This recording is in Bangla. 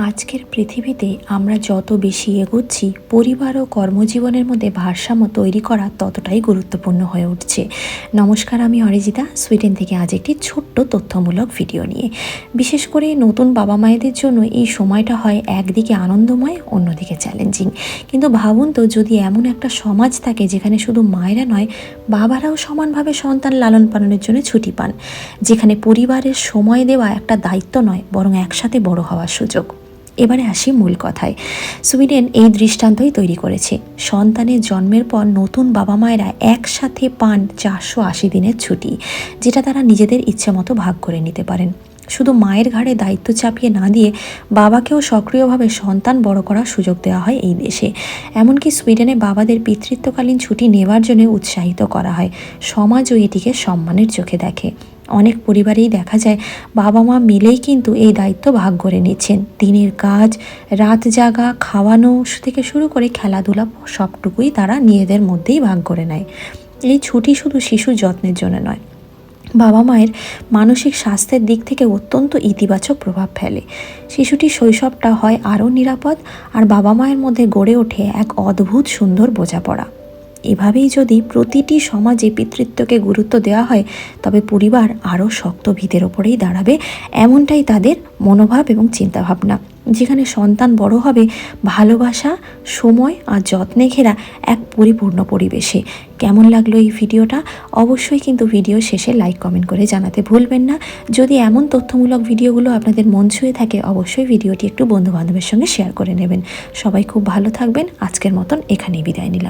আজকের পৃথিবীতে আমরা যত বেশি এগোচ্ছি, পরিবার ও কর্মজীবনের মধ্যে ভারসাম্য তৈরি করা ততটাই গুরুত্বপূর্ণ হয়ে উঠছে। নমস্কার, আমি অরিজিতা, সুইডেন থেকে আজ একটি ছোট্ট তথ্যমূলক ভিডিও নিয়ে। বিশেষ করে নতুন বাবা মায়েদের জন্য এই সময়টা হয় একদিকে আনন্দময়, অন্যদিকে চ্যালেঞ্জিং। কিন্তু ভাবুন তো, যদি এমন একটা সমাজ থাকে যেখানে শুধু মায়েরা নয়, বাবারাও সমানভাবে সন্তান লালন পালনের জন্য ছুটি পান, যেখানে পরিবারের সময় দেওয়া একটা দায়িত্ব নয়, বরং একসাথে বড় হওয়ার সুযোগ। এবারে আসি মূল কথায়। সুইডেন এই দৃষ্টান্তই তৈরি করেছে। সন্তানের জন্মের পর নতুন বাবা মায়েরা একসাথে পান 480 দিনের ছুটি, যেটা তারা নিজেদের ইচ্ছে মতো ভাগ করে নিতে পারেন। শুধু মায়ের ঘাড়ে দায়িত্ব চাপিয়ে না দিয়ে বাবাকেও সক্রিয়ভাবে সন্তান বড় করার সুযোগ দেওয়া হয় এই দেশে। এমনকি সুইডেনে বাবাদের পিতৃত্বকালীন ছুটি নেওয়ার জন্য উৎসাহিত করা হয়। সমাজও এটিকে সম্মানের চোখে দেখে। অনেক পরিবারেই দেখা যায় বাবা মা মিলেই কিন্তু এই দায়িত্ব ভাগ করে নিচ্ছেন। দিনের কাজ, রাত জাগা, খাওয়ানো থেকে শুরু করে খেলাধুলা সবটুকুই তারা নিজেদের মধ্যেই ভাগ করে নেয়। এই ছুটি শুধু শিশুর যত্নের জন্য নয়, বাবা মায়ের মানসিক স্বাস্থ্যের দিক থেকে অত্যন্ত ইতিবাচক প্রভাব ফেলে। শিশুটির শৈশবটা হয় আরও নিরাপদ, আর বাবা মায়ের মধ্যে গড়ে ওঠে এক অদ্ভুত সুন্দর বোঝাপড়া। এভাবেই যদি প্রতিটি সমাজে পিতৃত্বকে গুরুত্ব দেওয়া হয়, তবে পরিবার আরও শক্ত ভিতের ওপরেই দাঁড়াবে। এমনটাই তাদের মনোভাব এবং চিন্তাভাবনা, যেখানে সন্তান বড় হবে ভালোবাসা, সময় আর যত্নে ঘেরা এক পরিপূর্ণ পরিবেশে। কেমন লাগলো এই ভিডিওটা? অবশ্যই কিন্তু ভিডিও শেষে লাইক কমেন্ট করে জানাতে ভুলবেন না। যদি এমন তথ্যমূলক ভিডিওগুলো আপনাদের মন ছুঁয়ে থাকে, অবশ্যই ভিডিওটি একটু বন্ধুবান্ধবের সঙ্গে শেয়ার করে নেবেন। সবাই খুব ভালো থাকবেন। আজকের মতন এখানেই বিদায় নিলাম।